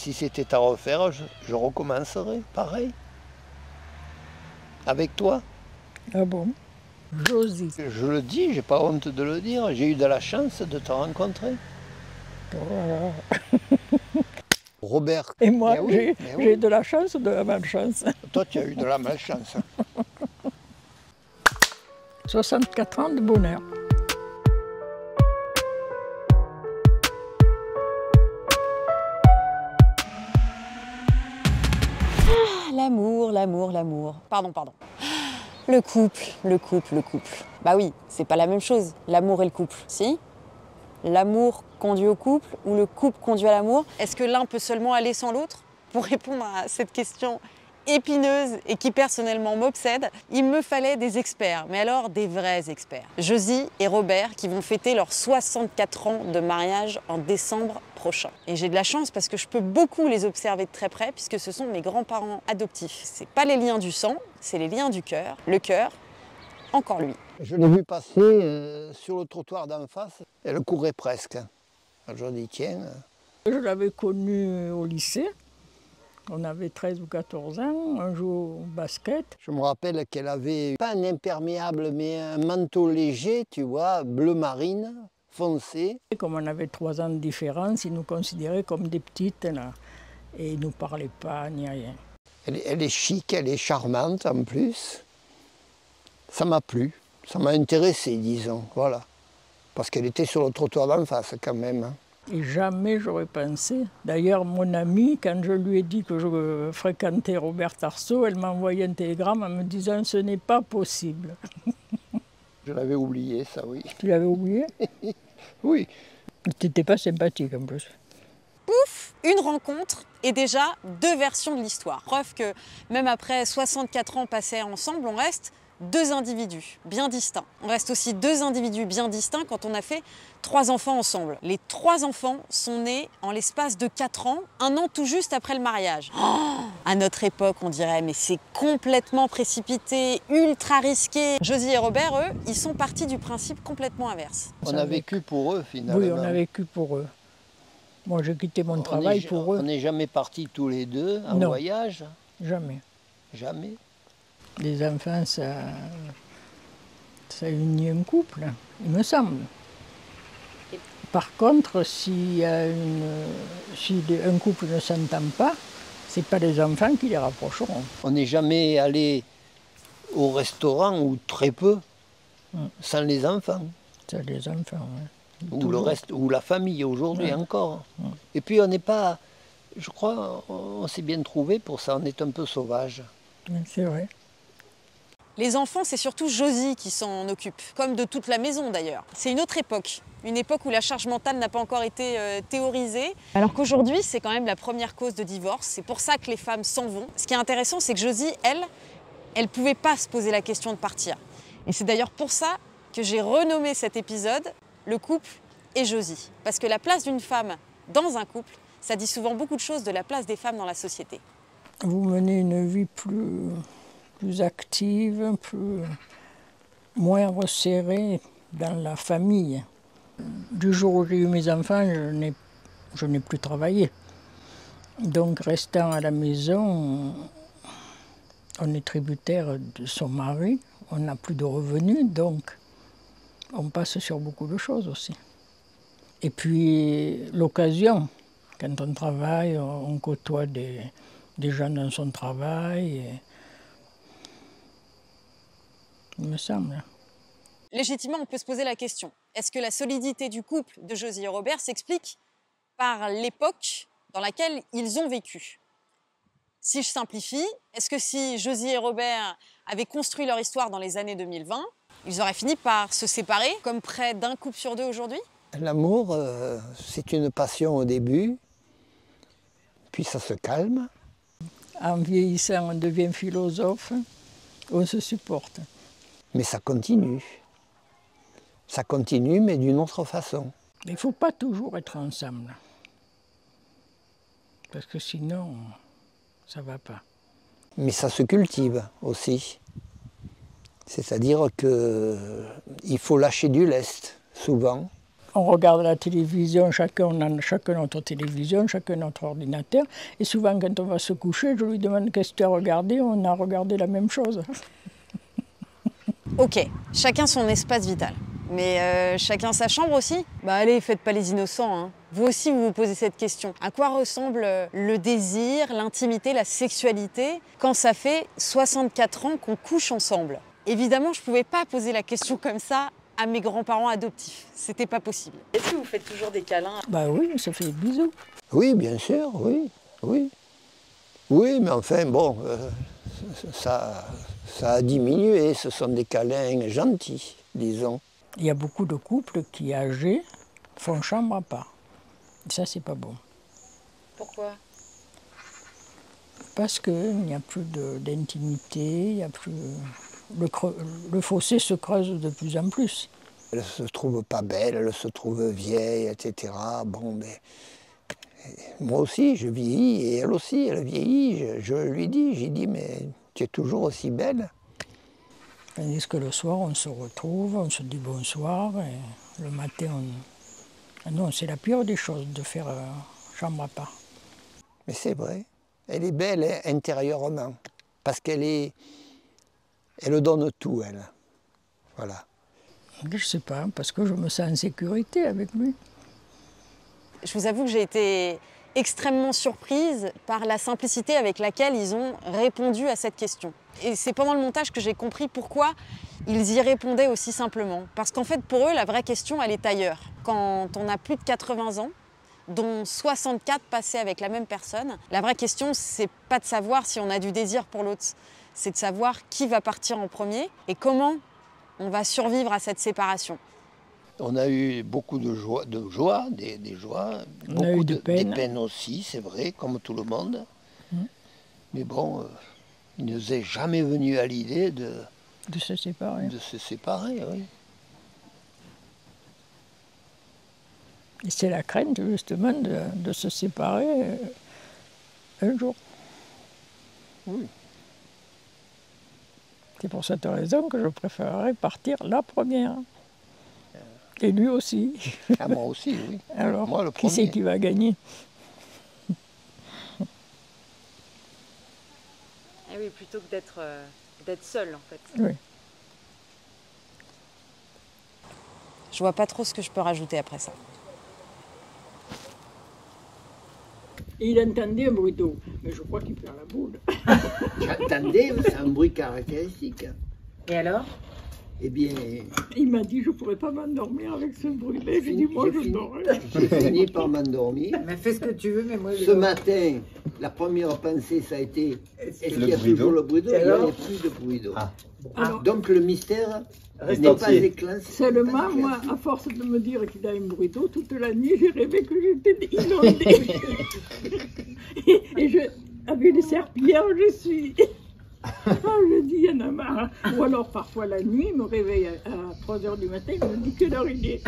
Si c'était à refaire, je recommencerais, pareil. Avec toi. Ah bon? Josie. Je le dis, j'ai pas honte de le dire, j'ai eu de la chance de te rencontrer. Voilà. Robert. Et moi, oui, j'ai de la chance ou de la malchance? Toi, tu as eu de la malchance. 64 ans de bonheur. L'amour, l'amour, l'amour. Pardon. Le couple. Bah oui, c'est pas la même chose, l'amour et le couple, si? L'amour conduit au couple ou le couple conduit à l'amour? Est-ce que l'un peut seulement aller sans l'autre? Pour répondre à cette question épineuse et qui personnellement m'obsède, il me fallait des experts, mais alors des vrais experts. Josie et Robert qui vont fêter leurs 64 ans de mariage en décembre prochain. Et j'ai de la chance parce que je peux beaucoup les observer de très près puisque ce sont mes grands-parents adoptifs. C'est pas les liens du sang, c'est les liens du cœur. Le cœur, encore lui. Je l'ai vu passer sur le trottoir d'en face, elle courait presque. Je dis tiens. Je l'avais connue au lycée. On avait 13 ou 14 ans, on jouait au basket. Je me rappelle qu'elle avait pas un imperméable, mais un manteau léger, tu vois, bleu marine, foncé. Et comme on avait 3 ans de différence, ils nous considéraient comme des petites, là. Et ils ne nous parlaient pas, ni rien. Elle est chic, elle est charmante en plus. Ça m'a plu, ça m'a intéressé, disons, voilà. Parce qu'elle était sur le trottoir d'en face quand même. Hein. Et jamais j'aurais pensé. D'ailleurs, mon amie, quand je lui ai dit que je fréquentais Robert Tarceau, elle m'a envoyé un télégramme en me disant « ce n'est pas possible ». Je l'avais oublié, ça, oui. Tu l'avais oublié? Oui. Tu n'étais pas sympathique en plus. Pouf, une rencontre et déjà 2 versions de l'histoire. Preuve que même après 64 ans passés ensemble, on reste 2 individus bien distincts. On reste aussi 2 individus bien distincts quand on a fait 3 enfants ensemble. Les 3 enfants sont nés en l'espace de 4 ans, 1 an tout juste après le mariage. Oh, à notre époque, on dirait, mais c'est complètement précipité, ultra risqué. Josie et Robert, eux, ils sont partis du principe complètement inverse. On a vécu pour eux, finalement. Oui, on a vécu pour eux. Moi, j'ai quitté mon travail pour eux. On n'est jamais partis tous les deux en voyage? Jamais. Jamais? Les enfants, ça unit un couple, il me semble. Par contre, si un couple ne s'entend pas, ce n'est pas les enfants qui les rapprocheront. On n'est jamais allé au restaurant, ou très peu, sans les enfants. Sans les enfants, oui. Ou le reste, ou la famille aujourd'hui encore. Et puis on n'est pas, je crois, on s'est bien trouvé pour ça, on est un peu sauvage. C'est vrai. Les enfants, c'est surtout Josie qui s'en occupe, comme de toute la maison d'ailleurs. C'est une autre époque, une époque où la charge mentale n'a pas encore été théorisée, alors qu'aujourd'hui, c'est quand même la première cause de divorce. C'est pour ça que les femmes s'en vont. Ce qui est intéressant, c'est que Josie, elle ne pouvait pas se poser la question de partir. Et c'est d'ailleurs pour ça que j'ai renommé cet épisode « Le couple et Josie ». Parce que la place d'une femme dans un couple, ça dit souvent beaucoup de choses de la place des femmes dans la société. Vous menez une vie plus active, moins resserrée dans la famille. Du jour où j'ai eu mes enfants, je n'ai plus travaillé. Donc, restant à la maison, on est tributaire de son mari, on n'a plus de revenus, donc on passe sur beaucoup de choses aussi. Et puis, l'occasion, quand on travaille, on côtoie des gens dans son travail. Il me semble. Légitimement, on peut se poser la question. Est-ce que la solidité du couple de Josie et Robert s'explique par l'époque dans laquelle ils ont vécu? Si je simplifie, est-ce que si Josie et Robert avaient construit leur histoire dans les années 2020, ils auraient fini par se séparer, comme près d'un couple sur 2 aujourd'hui? L'amour, c'est une passion au début, puis ça se calme. En vieillissant, on devient philosophe, on se supporte. Mais ça continue. Ça continue, mais d'une autre façon. Il ne faut pas toujours être ensemble. Parce que sinon, ça ne va pas. Mais ça se cultive aussi. C'est-à-dire qu'il faut lâcher du lest, souvent. On regarde la télévision, chacun notre télévision, chacun notre ordinateur. Et souvent, quand on va se coucher, je lui demande qu'est-ce que tu as regardé, on a regardé la même chose. Ok, chacun son espace vital. Mais chacun sa chambre aussi. Bah allez, faites pas les innocents, hein. Vous aussi, vous vous posez cette question. À quoi ressemble le désir, l'intimité, la sexualité quand ça fait 64 ans qu'on couche ensemble? Évidemment, je pouvais pas poser la question comme ça à mes grands-parents adoptifs. C'était pas possible. Est-ce que vous faites toujours des câlins? Bah oui, ça fait des bisous. Oui, bien sûr, oui, oui. Oui, mais enfin, bon, ça a diminué. Ce sont des câlins gentils, disons. Il y a beaucoup de couples qui, âgés, font chambre à part. Et ça, c'est pas bon. Pourquoi? Parce qu'il n'y a plus d'intimité, il n'y a plus... Le fossé se creuse de plus en plus. Elle se trouve pas belle, elle se trouve vieille, etc. Bon, mais moi aussi, je vieillis, et elle aussi, elle vieillit. Je lui dis, j'ai dit, mais tu es toujours aussi belle. Tandis que le soir, on se retrouve, on se dit bonsoir, et le matin, Ah non, c'est la pire des choses de faire chambre à part. Mais c'est vrai, elle est belle intérieurement, parce elle donne tout, elle. Voilà. Je sais pas, parce que je me sens en sécurité avec lui. Je vous avoue que j'ai été extrêmement surprise par la simplicité avec laquelle ils ont répondu à cette question. Et c'est pendant le montage que j'ai compris pourquoi ils y répondaient aussi simplement. Parce qu'en fait, pour eux, la vraie question, elle est ailleurs. Quand on a plus de 80 ans, dont 64 passés avec la même personne, la vraie question, c'est pas de savoir si on a du désir pour l'autre, c'est de savoir qui va partir en premier et comment on va survivre à cette séparation. On a eu beaucoup de joie, des joies, beaucoup de peines aussi, c'est vrai, comme tout le monde. Mais bon, il ne nous est jamais venu à l'idée de se séparer. De se séparer, oui. Et c'est la crainte justement de se séparer un jour. Oui. C'est pour cette raison que je préférerais partir la première. Et lui aussi. Ah, moi aussi, oui. Alors, moi, le qui c'est qui va gagner? Eh oui, plutôt que d'être seul, en fait. Oui. Je vois pas trop ce que je peux rajouter après ça. Et il entendait un bruit d'eau, mais je crois qu'il perd la boule. J'entendais, c'est un bruit caractéristique. Et alors? Eh bien... Il m'a dit, je ne pourrais pas m'endormir avec ce bruit-là. J'ai dit, moi, je dors. J'ai fini par m'endormir. Mais fais ce que tu veux, mais moi... Ce matin, la première pensée, ça a été, est-ce qu'il y a toujours le bruit d'eau? Il n'y a plus de bruit d'eau. Alors, donc le mystère Reste n'est pas entier. éclairci. seulement, moi, à force de me dire qu'il a un bruit d'eau, toute la nuit, j'ai rêvé que j'étais inondée. Et avec les serpillères, je suis... je dis, il y en a marre. Ou alors, parfois, la nuit, il me réveille à 3 h du matin, il me dit quelle heure il est.